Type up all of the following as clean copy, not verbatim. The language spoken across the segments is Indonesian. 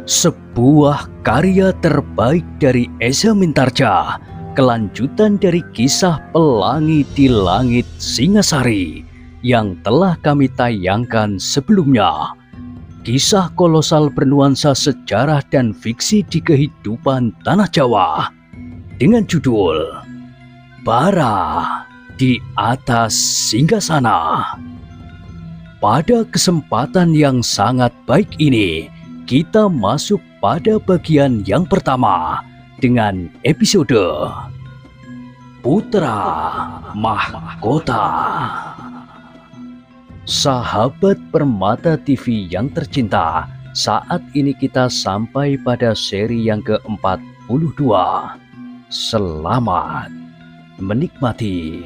Sebuah karya terbaik dari Eza Mintarja, kelanjutan dari kisah Pelangi di Langit Singasari yang telah kami tayangkan sebelumnya. Kisah kolosal bernuansa sejarah dan fiksi di kehidupan tanah Jawa dengan judul Bara di Atas Singgasana. Pada kesempatan yang sangat baik ini, kita masuk pada bagian yang pertama dengan episode Putra Mahkota. Sahabat Permata TV yang tercinta, saat ini kita sampai pada seri yang ke-42. Selamat menikmati.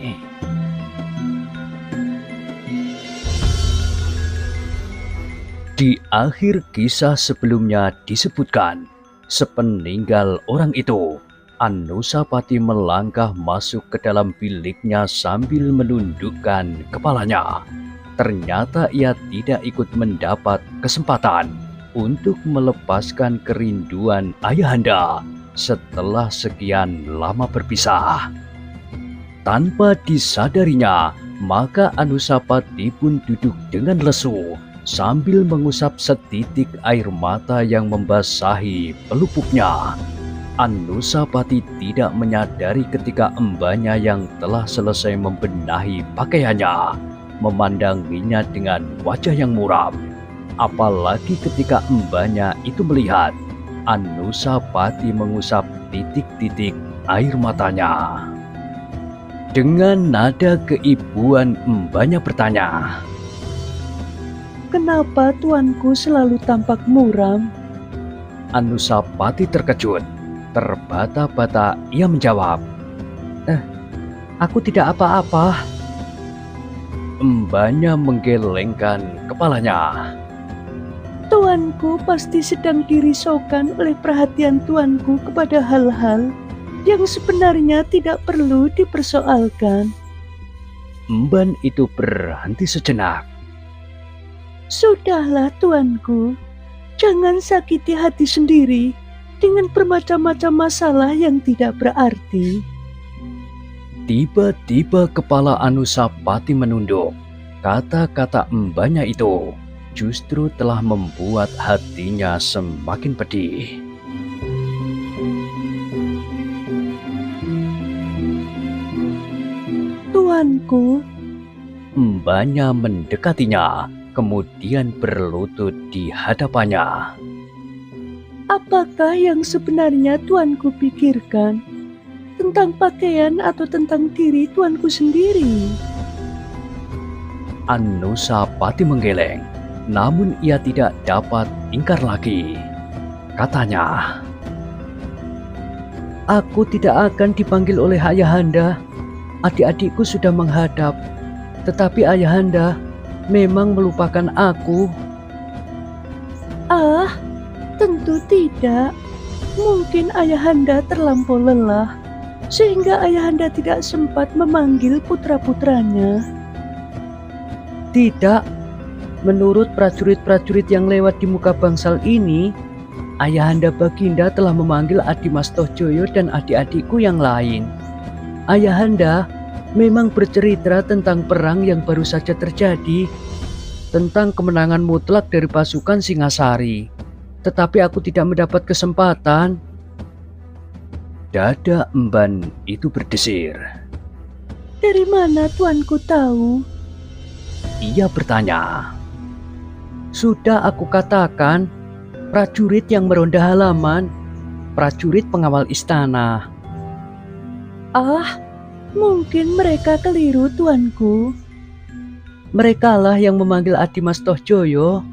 Di akhir kisah sebelumnya disebutkan, sepeninggal orang itu, Anusapati melangkah masuk ke dalam biliknya sambil menundukkan kepalanya. Ternyata ia tidak ikut mendapat kesempatan untuk melepaskan kerinduan ayahanda setelah sekian lama berpisah. Tanpa disadarinya, maka Anusapati pun duduk dengan lesu sambil mengusap setitik air mata yang membasahi pelupuknya. Anusapati tidak menyadari ketika embanya yang telah selesai membenahi pakaiannya memandanginya dengan wajah yang muram. Apalagi ketika embanya itu melihat Anusapati mengusap titik-titik air matanya. Dengan nada keibuan embanya bertanya, "Kenapa tuanku selalu tampak muram?" Anusapati terkejut. Terbata-bata ia menjawab, "Aku tidak apa-apa." Embanya menggelengkan kepalanya. "Tuanku pasti sedang dirisaukan oleh perhatian tuanku kepada hal-hal yang sebenarnya tidak perlu dipersoalkan." Emban itu berhenti sejenak. "Sudahlah tuanku, jangan sakiti hati sendiri dengan bermacam-macam masalah yang tidak berarti." Tiba-tiba kepala Anusapati menunduk. Kata-kata embanya itu justru telah membuat hatinya semakin pedih. "Tuanku," Embanya mendekatinya, kemudian berlutut di hadapannya. "apakah yang sebenarnya tuanku pikirkan? Tentang pakaian atau tentang diri tuanku sendiri?" Anusapati menggeleng, namun ia tidak dapat ingkar lagi. Katanya, "Aku tidak akan dipanggil oleh ayahanda. Adik-adikku sudah menghadap, tetapi ayahanda memang melupakan aku." "Ah, tentu tidak. Mungkin ayahanda terlampau lelah, sehingga ayahanda tidak sempat memanggil putra-putranya." "Tidak. Menurut prajurit-prajurit yang lewat di muka bangsal ini, ayahanda Baginda telah memanggil Adimas Tohjoyo dan adik-adikku yang lain. Ayahanda memang bercerita tentang perang yang baru saja terjadi, tentang kemenangan mutlak dari pasukan Singasari. Tetapi aku tidak mendapat kesempatan." Dada emban itu berdesir. "Dari mana tuanku tahu?" Ia bertanya. "Sudah aku katakan, prajurit yang meronda halaman, prajurit pengawal istana." "Ah, mungkin mereka keliru tuanku. Merekalah yang memanggil Adimas Tohjoyo."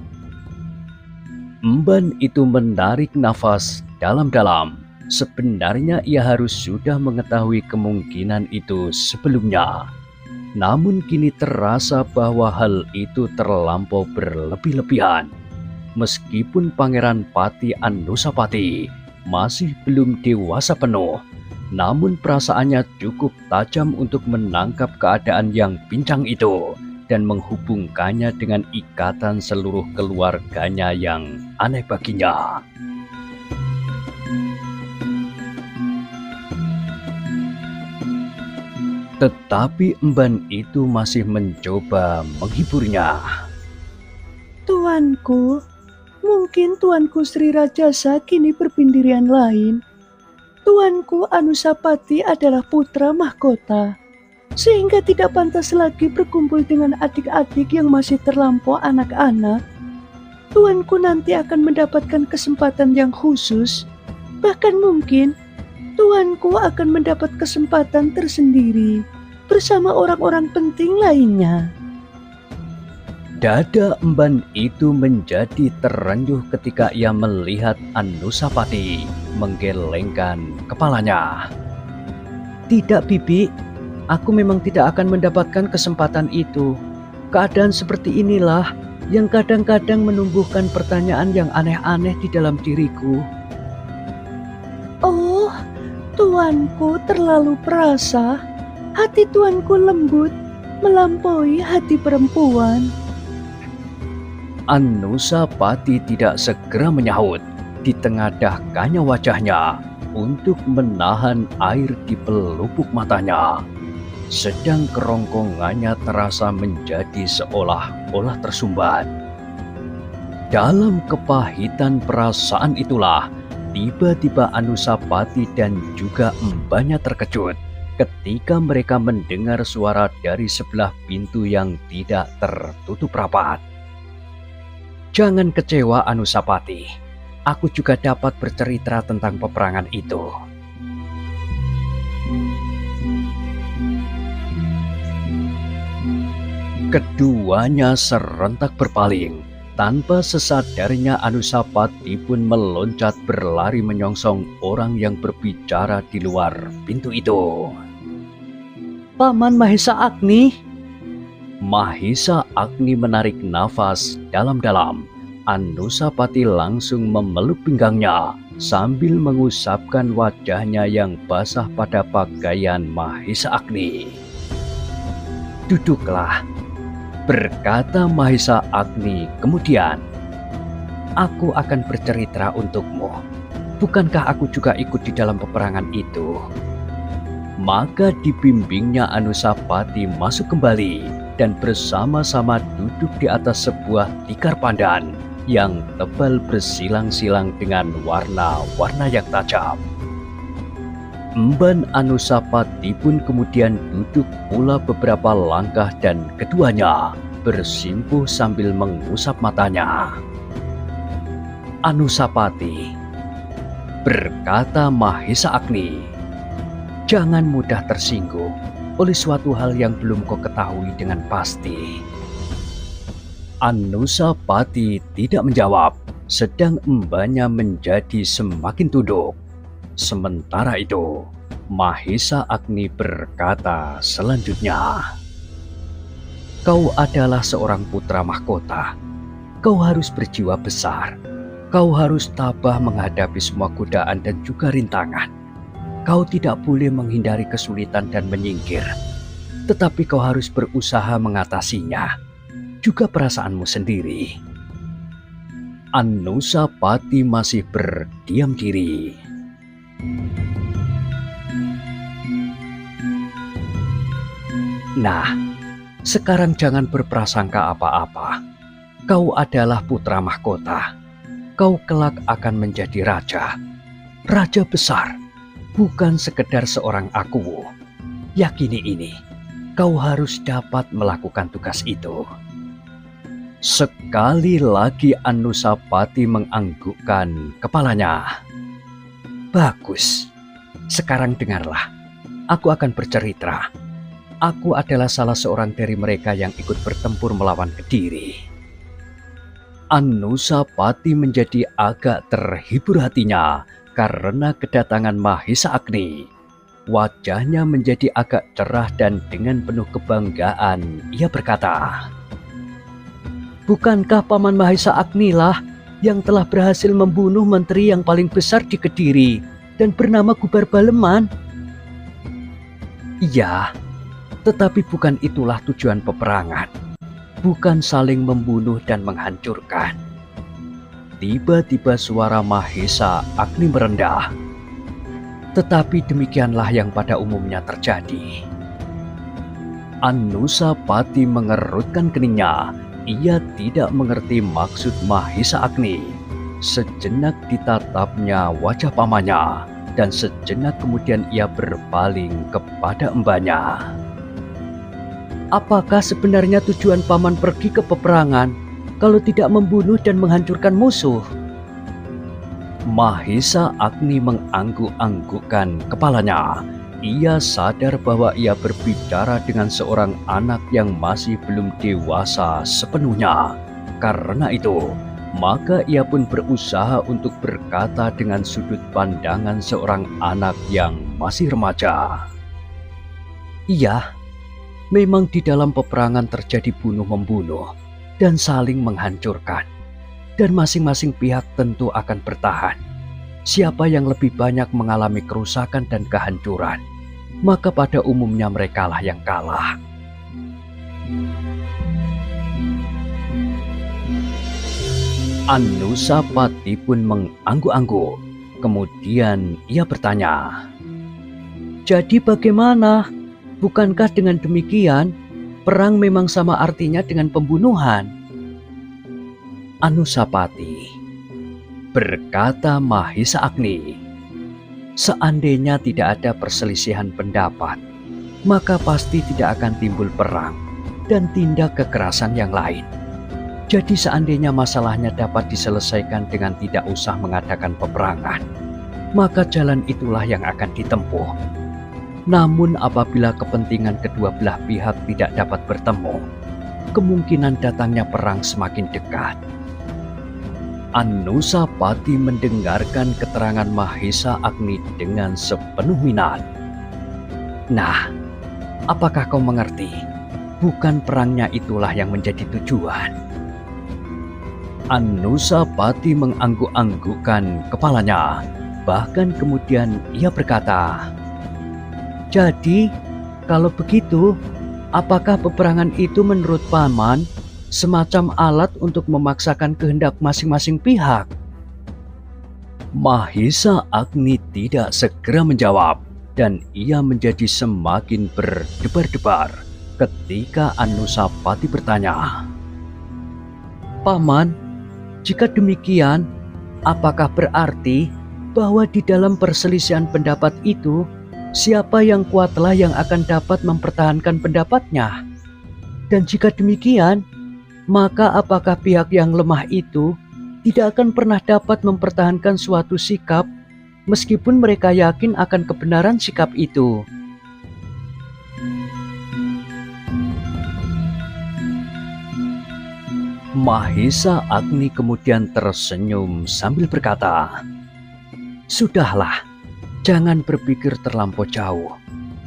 Emban itu menarik nafas dalam-dalam. Sebenarnya ia harus sudah mengetahui kemungkinan itu sebelumnya. Namun kini terasa bahwa hal itu terlampau berlebih-lebihan. Meskipun Pangeran Pati Anusapati masih belum dewasa penuh, namun perasaannya cukup tajam untuk menangkap keadaan yang pincang itu dan menghubungkannya dengan ikatan seluruh keluarganya yang aneh baginya. Tetapi emban itu masih mencoba menghiburnya. Tuanku, mungkin Tuanku Sri Rajasa kini berpendirian lain. Tuanku Anusapati adalah putra mahkota, sehingga tidak pantas lagi berkumpul dengan adik-adik yang masih terlampau anak-anak. Tuanku nanti akan mendapatkan kesempatan yang khusus, bahkan mungkin Tuanku akan mendapat kesempatan tersendiri bersama orang-orang penting lainnya. Dada emban itu menjadi terenyuh ketika ia melihat Anusapati menggelengkan kepalanya. Tidak, Bibi. Aku memang tidak akan mendapatkan kesempatan itu. Keadaan seperti inilah yang kadang-kadang menumbuhkan pertanyaan yang aneh-aneh di dalam diriku. Oh, Tuanku terlalu perasa. Hati Tuanku lembut, melampaui hati perempuan. Anusapati tidak segera menyahut. Ditengadahkannya wajahnya untuk menahan air di pelupuk matanya. Sedang kerongkongannya terasa menjadi seolah-olah tersumbat. Dalam kepahitan perasaan itulah, tiba-tiba Anusapati dan juga embannya terkejut ketika mereka mendengar suara dari sebelah pintu yang tidak tertutup rapat. Jangan kecewa, Anusapati. Aku juga dapat bercerita tentang peperangan itu. Keduanya serentak berpaling. Tanpa sesadarnya Anusapati pun meloncat berlari menyongsong orang yang berbicara di luar pintu itu. Paman Mahesa Agni. Mahesa Agni menarik nafas dalam-dalam. Anusapati langsung memeluk pinggangnya sambil mengusapkan wajahnya yang basah pada pakaian Mahesa Agni. Duduklah, berkata Mahesa Agni kemudian. Aku akan bercerita untukmu. Bukankah aku juga ikut di dalam peperangan itu? Maka dibimbingnya Anusapati masuk kembali dan bersama-sama duduk di atas sebuah tikar pandan yang tebal bersilang-silang dengan warna-warna yang tajam. Emban Anusapati pun kemudian duduk pula beberapa langkah dan keduanya bersimpuh sambil mengusap matanya. Anusapati, berkata Mahesa Agni, jangan mudah tersinggung oleh suatu hal yang belum kau ketahui dengan pasti. Anusapati tidak menjawab, sedang embannya menjadi semakin tunduk. Sementara itu, Mahesa Agni berkata selanjutnya, kau adalah seorang putra mahkota. Kau harus berjiwa besar. Kau harus tabah menghadapi semua godaan dan juga rintangan. Kau tidak boleh menghindari kesulitan dan menyingkir, tetapi kau harus berusaha mengatasinya, juga perasaanmu sendiri. Anusapati masih berdiam diri. Nah, sekarang jangan berprasangka apa-apa. Kau adalah putra mahkota. Kau kelak akan menjadi raja. Raja besar, bukan sekedar seorang akuwu. Yakini ini, kau harus dapat melakukan tugas itu. Sekali lagi Anusapati menganggukkan kepalanya. Bagus, sekarang dengarlah. Aku akan bercerita. Aku adalah salah seorang dari mereka yang ikut bertempur melawan Kediri. Anusapati menjadi agak terhibur hatinya karena kedatangan Mahesa Agni. Wajahnya menjadi agak cerah dan dengan penuh kebanggaan ia berkata, bukankah Paman Mahesa Agni lah yang telah berhasil membunuh menteri yang paling besar di Kediri dan bernama Gubar Baleman? Iya, tetapi bukan itulah tujuan peperangan. Bukan saling membunuh dan menghancurkan. Tiba-tiba suara Mahesa Agni merendah. Tetapi demikianlah yang pada umumnya terjadi. Anusapati mengerutkan keningnya. Ia tidak mengerti maksud Mahisa Agni. Sejenak ditatapnya wajah pamannya, dan sejenak kemudian ia berpaling kepada mbahnya. Apakah sebenarnya tujuan paman pergi ke peperangan kalau tidak membunuh dan menghancurkan musuh? Mahisa Agni mengangguk-anggukkan kepalanya. Ia sadar bahwa ia berbicara dengan seorang anak yang masih belum dewasa sepenuhnya. Karena itu, maka ia pun berusaha untuk berkata dengan sudut pandangan seorang anak yang masih remaja. Iya, memang di dalam peperangan terjadi bunuh-membunuh dan saling menghancurkan. Dan masing-masing pihak tentu akan bertahan. Siapa yang lebih banyak mengalami kerusakan dan kehancuran, maka pada umumnya merekalah yang kalah. Anusapati pun mengangguk-angguk. Kemudian ia bertanya, Jadi bagaimana? Bukankah dengan demikian, perang memang sama artinya dengan pembunuhan? Anusapati, berkata Mahisa Agni, seandainya tidak ada perselisihan pendapat, maka pasti tidak akan timbul perang dan tindak kekerasan yang lain. Jadi seandainya masalahnya dapat diselesaikan dengan tidak usah mengadakan peperangan, maka jalan itulah yang akan ditempuh. Namun apabila kepentingan kedua belah pihak tidak dapat bertemu, kemungkinan datangnya perang semakin dekat. Anusapati mendengarkan keterangan Mahisa Agni dengan sepenuh minat. Nah, apakah kau mengerti? Bukan perangnya itulah yang menjadi tujuan. Anusapati mengangguk-anggukkan kepalanya. Bahkan kemudian ia berkata, Jadi, kalau begitu, apakah peperangan itu menurut paman semacam alat untuk memaksakan kehendak masing-masing pihak? Mahisa Agni tidak segera menjawab, dan ia menjadi semakin berdebar-debar ketika Anusapati bertanya, Paman, jika demikian, apakah berarti bahwa di dalam perselisihan pendapat itu, siapa yang kuatlah yang akan dapat mempertahankan pendapatnya? Dan jika demikian, maka apakah pihak yang lemah itu tidak akan pernah dapat mempertahankan suatu sikap meskipun mereka yakin akan kebenaran sikap itu? Mahisa Agni kemudian tersenyum sambil berkata, Sudahlah, jangan berpikir terlampau jauh.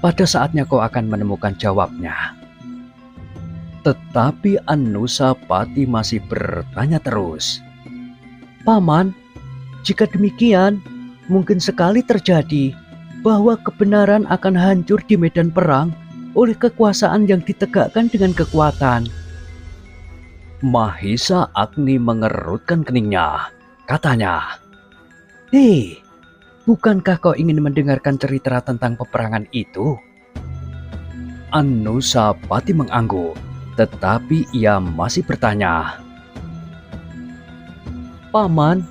Pada saatnya kau akan menemukan jawabnya. Tetapi Anusapati masih bertanya terus. Paman, jika demikian, mungkin sekali terjadi bahwa kebenaran akan hancur di medan perang oleh kekuasaan yang ditegakkan dengan kekuatan. Mahisa Agni mengerutkan keningnya. Katanya, Hei, bukankah kau ingin mendengarkan cerita tentang peperangan itu? Anusapati mengangguk, tetapi ia masih bertanya. Paman,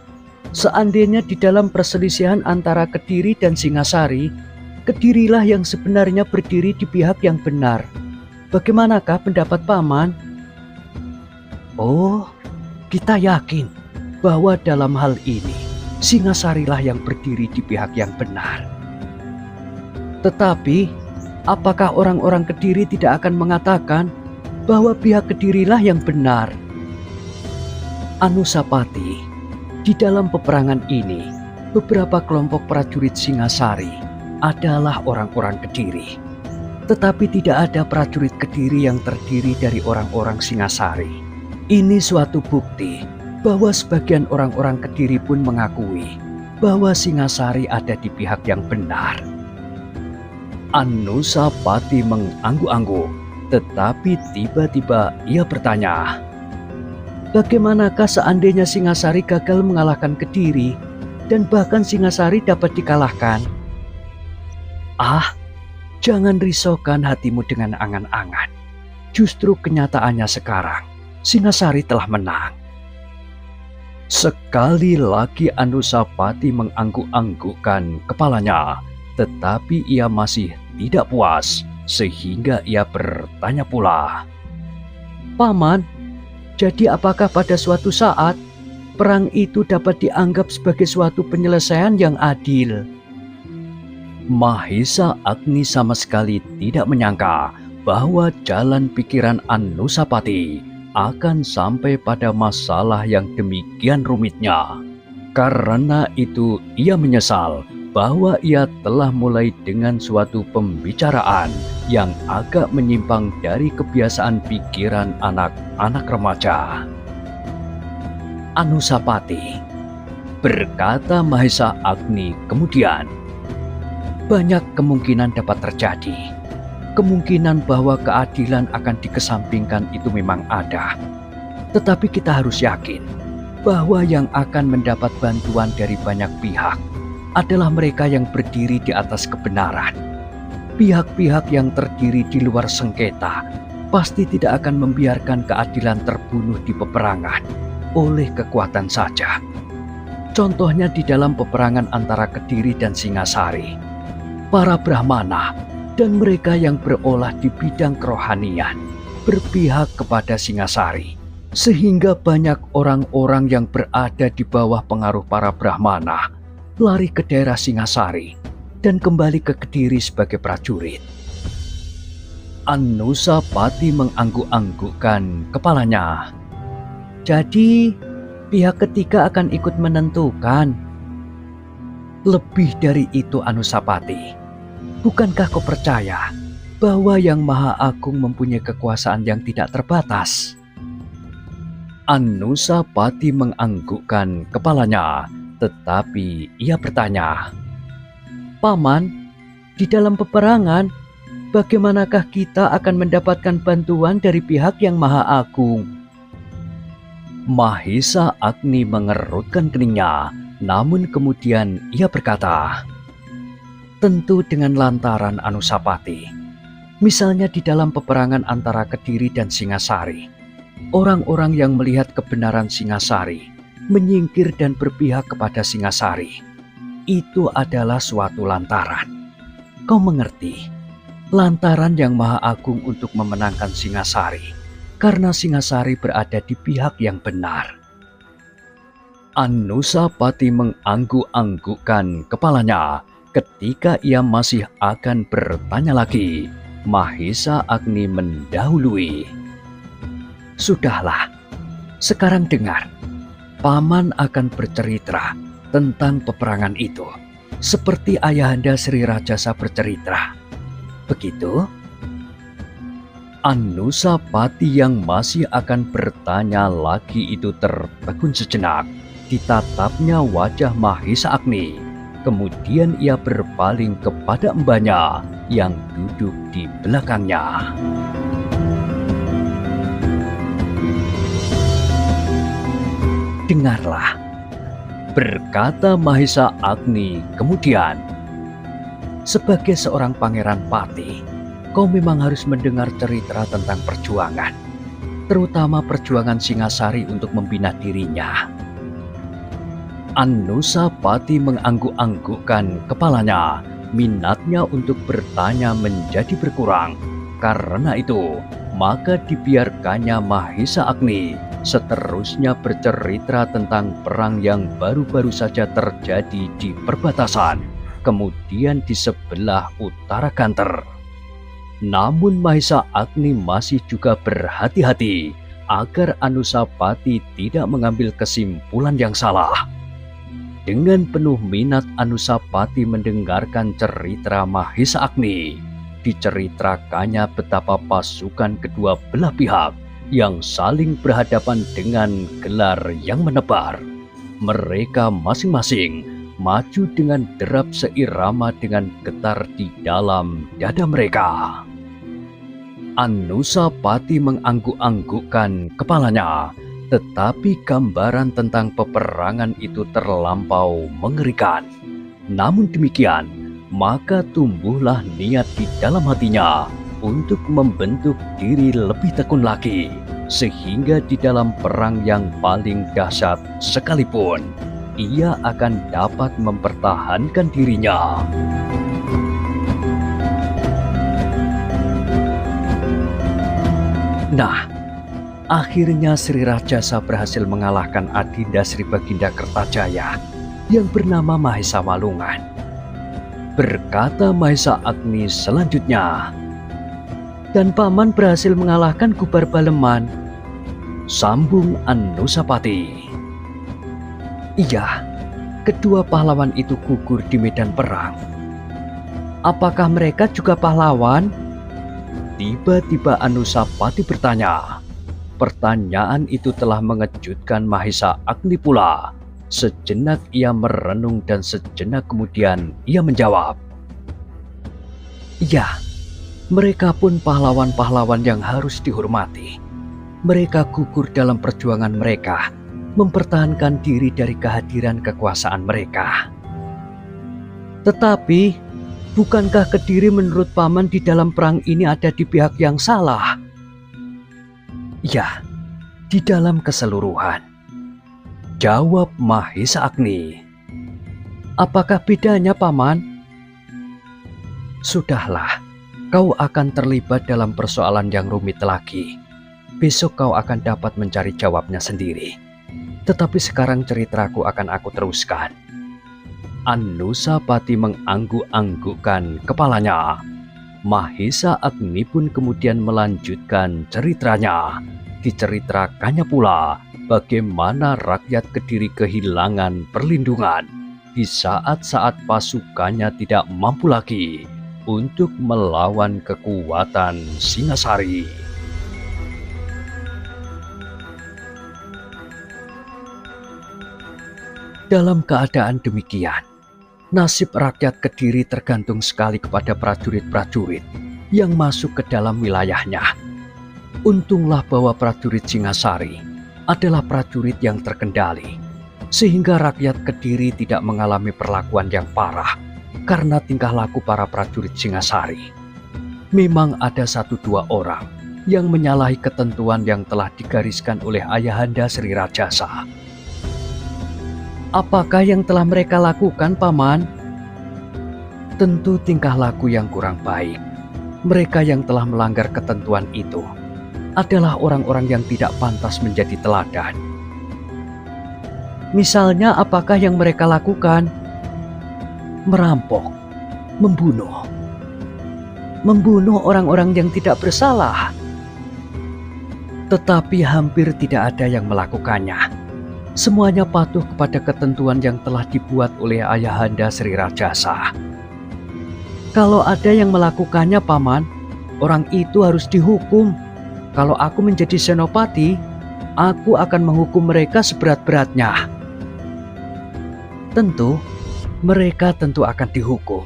seandainya di dalam perselisihan antara Kediri dan Singasari, Kedirilah yang sebenarnya berdiri di pihak yang benar. Bagaimanakah pendapat paman? Oh, kita yakin bahwa dalam hal ini Singasarilah yang berdiri di pihak yang benar. Tetapi, apakah orang-orang Kediri tidak akan mengatakan bahwa pihak Kedirilah yang benar? Anusapati, di dalam peperangan ini, beberapa kelompok prajurit Singasari adalah orang-orang Kediri. Tetapi tidak ada prajurit Kediri yang terdiri dari orang-orang Singasari. Ini suatu bukti bahwa sebagian orang-orang Kediri pun mengakui bahwa Singasari ada di pihak yang benar. Anusapati mengangguk-angguk, tetapi tiba-tiba ia bertanya, bagaimanakah seandainya Singasari gagal mengalahkan Kediri dan bahkan Singasari dapat dikalahkan? Ah, jangan risaukan hatimu dengan angan-angan. Justru kenyataannya sekarang, Singasari telah menang. Sekali lagi Anusapati mengangguk-anggukkan kepalanya, tetapi ia masih tidak puas, sehingga ia bertanya pula. Paman, jadi apakah pada suatu saat perang itu dapat dianggap sebagai suatu penyelesaian yang adil? Mahesa Agni sama sekali tidak menyangka bahwa jalan pikiran Anusapati akan sampai pada masalah yang demikian rumitnya. Karena itu ia menyesal bahwa ia telah mulai dengan suatu pembicaraan yang agak menyimpang dari kebiasaan pikiran anak-anak remaja. Anusapati, berkata Mahesa Agni kemudian, banyak kemungkinan dapat terjadi. Kemungkinan bahwa keadilan akan dikesampingkan itu memang ada. Tetapi kita harus yakin bahwa yang akan mendapat bantuan dari banyak pihak adalah mereka yang berdiri di atas kebenaran. Pihak-pihak yang terdiri di luar sengketa pasti tidak akan membiarkan keadilan terbunuh di peperangan oleh kekuatan saja. Contohnya di dalam peperangan antara Kediri dan Singasari. Para Brahmana dan mereka yang berolah di bidang kerohanian berpihak kepada Singasari, sehingga banyak orang-orang yang berada di bawah pengaruh para Brahmana lari ke daerah Singasari dan kembali ke Kediri sebagai prajurit. Anusapati mengangguk-anggukkan kepalanya. Jadi pihak ketiga akan ikut menentukan. Lebih dari itu Anusapati, bukankah kau percaya bahwa Yang Maha Agung mempunyai kekuasaan yang tidak terbatas? Anusapati menganggukkan kepalanya, tetapi ia bertanya, Paman, di dalam peperangan, bagaimanakah kita akan mendapatkan bantuan dari pihak Yang Maha Agung? Mahesa Agni mengerutkan keningnya, namun kemudian ia berkata, tentu dengan lantaran Anusapati. Misalnya di dalam peperangan antara Kediri dan Singasari, orang-orang yang melihat kebenaran Singasari menyingkir dan berpihak kepada Singasari. Itu adalah suatu lantaran. Kau mengerti? Lantaran Yang Maha Agung untuk memenangkan Singasari, karena Singasari berada di pihak yang benar. Anusapati mengangguk-anggukkan kepalanya. Ketika ia masih akan bertanya lagi, Mahesa Agni mendahului. Sudahlah, sekarang dengar. Paman akan bercerita tentang peperangan itu, seperti Ayahanda Sri Rajasa bercerita. Begitu? Anusapati yang masih akan bertanya lagi itu tertegun sejenak. Ditatapnya wajah Mahesa Agni. Kemudian ia berpaling kepada mbahnya yang duduk di belakangnya. Dengarlah, berkata Mahesa Agni kemudian. Sebagai seorang pangeran pati, kau memang harus mendengar cerita tentang perjuangan, terutama perjuangan Singasari untuk membina dirinya. Anusapati mengangguk-anggukkan kepalanya. Minatnya untuk bertanya menjadi berkurang. Karena itu, maka dibiarkannya Mahesa Agni seterusnya bercerita tentang perang yang baru-baru saja terjadi di perbatasan, kemudian di sebelah utara Ganter. Namun Mahesa Agni masih juga berhati-hati agar Anusapati tidak mengambil kesimpulan yang salah. Dengan penuh minat Anusapati mendengarkan cerita Mahesa Agni. Diceritakannya betapa pasukan kedua belah pihak yang saling berhadapan dengan gelar yang menebar. Mereka masing-masing maju dengan derap seirama dengan getar di dalam dada mereka. Anusapati mengangguk-anggukkan kepalanya. Tetapi gambaran tentang peperangan itu terlampau mengerikan. Namun demikian, maka tumbuhlah niat di dalam hatinya untuk membentuk diri lebih tekun lagi, sehingga di dalam perang yang paling dahsyat sekalipun, ia akan dapat mempertahankan dirinya. Nah, akhirnya Sri Rajasa berhasil mengalahkan Adinda Sri Baginda Kertajaya yang bernama Mahesa Walungan. Berkata Mahesa Agni selanjutnya, dan paman berhasil mengalahkan Gubar Baleman, sambung Anusapati. Iya, kedua pahlawan itu gugur di medan perang. Apakah mereka juga pahlawan? Tiba-tiba Anusapati bertanya. Pertanyaan itu telah mengejutkan Mahesa Agni pula. Sejenak ia merenung dan sejenak kemudian ia menjawab, iya, mereka pun pahlawan-pahlawan yang harus dihormati. Mereka gugur dalam perjuangan mereka, mempertahankan diri dari kehadiran kekuasaan mereka. Tetapi, bukankah Kediri menurut paman di dalam perang ini ada di pihak yang salah? Ya, di dalam keseluruhan. Jawab Mahesa Agni. Apakah bedanya, paman? Sudahlah, kau akan terlibat dalam persoalan yang rumit lagi. Besok kau akan dapat mencari jawabnya sendiri. Tetapi sekarang ceritaku akan aku teruskan. Anusapati mengangguk-anggukkan kepalanya. Mahesa Agni pun kemudian melanjutkan ceritanya. Diceritakannya pula bagaimana rakyat Kediri kehilangan perlindungan di saat-saat pasukannya tidak mampu lagi untuk melawan kekuatan Singasari. Dalam keadaan demikian, nasib rakyat Kediri tergantung sekali kepada prajurit-prajurit yang masuk ke dalam wilayahnya. Untunglah bahwa prajurit Singasari adalah prajurit yang terkendali, sehingga rakyat Kediri tidak mengalami perlakuan yang parah karena tingkah laku para prajurit Singasari. Memang ada 1-2 orang yang menyalahi ketentuan yang telah digariskan oleh Ayahanda Sri Rajasa. Apakah yang telah mereka lakukan, paman? Tentu tingkah laku yang kurang baik. Mereka yang telah melanggar ketentuan itu adalah orang-orang yang tidak pantas menjadi teladan. Misalnya, apakah yang mereka lakukan? Merampok, membunuh orang-orang yang tidak bersalah. Tetapi hampir tidak ada yang melakukannya. Semuanya patuh kepada ketentuan yang telah dibuat oleh Ayahanda Sri Rajasa. Kalau ada yang melakukannya, paman, orang itu harus dihukum. Kalau aku menjadi senopati, aku akan menghukum mereka seberat-beratnya. Mereka tentu akan dihukum.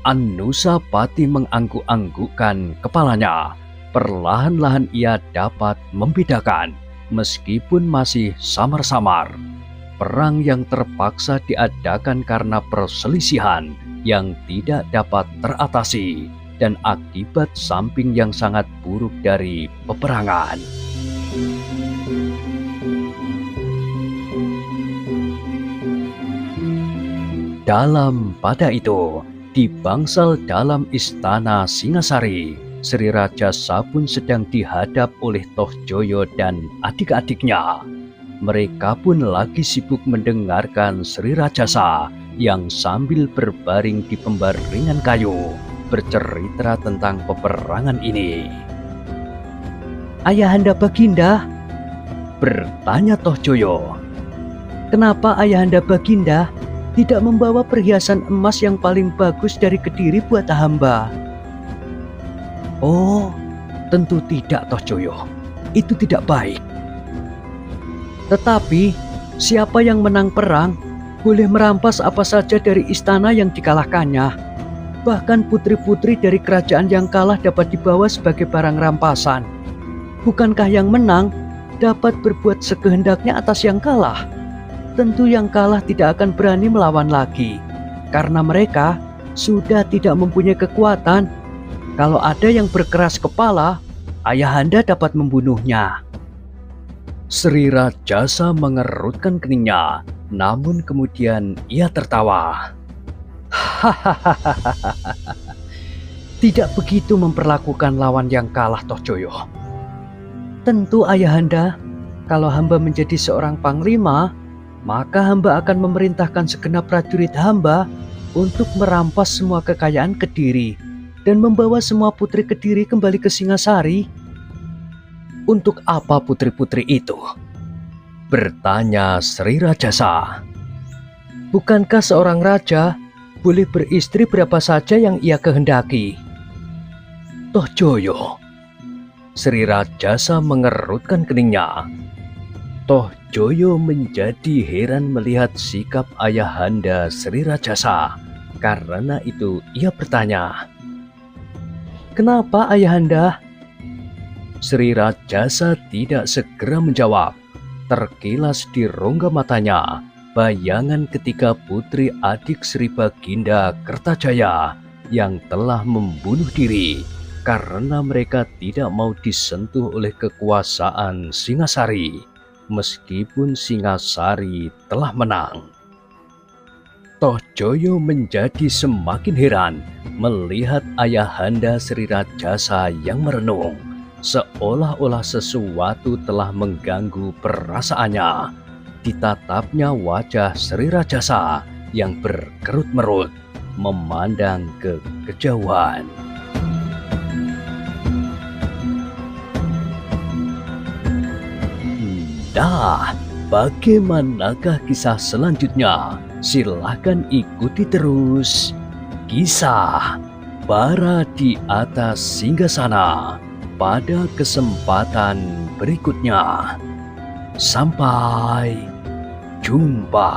Anusapati mengangguk-anggukkan kepalanya. Perlahan-lahan ia dapat membedakan, meskipun masih samar-samar, perang yang terpaksa diadakan karena perselisihan yang tidak dapat teratasi dan akibat samping yang sangat buruk dari peperangan. Pada itu, di bangsal dalam istana Singasari, Sri Rajasa pun sedang dihadap oleh Toh Joyo dan adik-adiknya. Mereka pun lagi sibuk mendengarkan Sri Rajasa yang sambil berbaring di pembaringan kayu bercerita tentang peperangan ini. Ayahanda Baginda, bertanya Toh Joyo, kenapa Ayahanda Baginda tidak membawa perhiasan emas yang paling bagus dari Kediri buat hamba? Oh, tentu tidak Toh Joyo, itu tidak baik. Tetapi siapa yang menang perang boleh merampas apa saja dari istana yang dikalahkannya. Bahkan putri-putri dari kerajaan yang kalah dapat dibawa sebagai barang rampasan. Bukankah yang menang dapat berbuat sekehendaknya atas yang kalah? Tentu yang kalah tidak akan berani melawan lagi, karena mereka sudah tidak mempunyai kekuatan. Kalau ada yang berkeras kepala, ayahanda dapat membunuhnya. Sri Rajasa mengerutkan keningnya, namun kemudian ia tertawa. Tidak begitu memperlakukan lawan yang kalah, Toh Joyo. Tentu ayahanda, kalau hamba menjadi seorang panglima, maka hamba akan memerintahkan segenap prajurit hamba untuk merampas semua kekayaan Kediri dan membawa semua putri Kediri kembali ke Singasari. Untuk apa putri-putri itu? Bertanya Sri Rajasa. Bukankah seorang raja boleh beristri berapa saja yang ia kehendaki? Toh Joyo. Sri Rajasa mengerutkan keningnya. Toh Joyo menjadi heran melihat sikap ayahanda Sri Rajasa. Karena itu ia bertanya, "Kenapa ayahanda?" Sri Rajasa tidak segera menjawab. Terkilas di rongga matanya bayangan ketika putri adik Sri Baginda Kertajaya yang telah membunuh diri karena mereka tidak mau disentuh oleh kekuasaan Singasari, meskipun Singasari telah menang. Toh Joyo menjadi semakin heran melihat ayahanda Sri Rajasa yang merenung, seolah-olah sesuatu telah mengganggu perasaannya. Ditatapnya wajah Sri Rajasa yang berkerut-merut, memandang ke kejauhan. Nah, bagaimanakah kisah selanjutnya? Silahkan ikuti terus kisah Bara di Atas Singgasana pada kesempatan berikutnya. Sampai jumpa.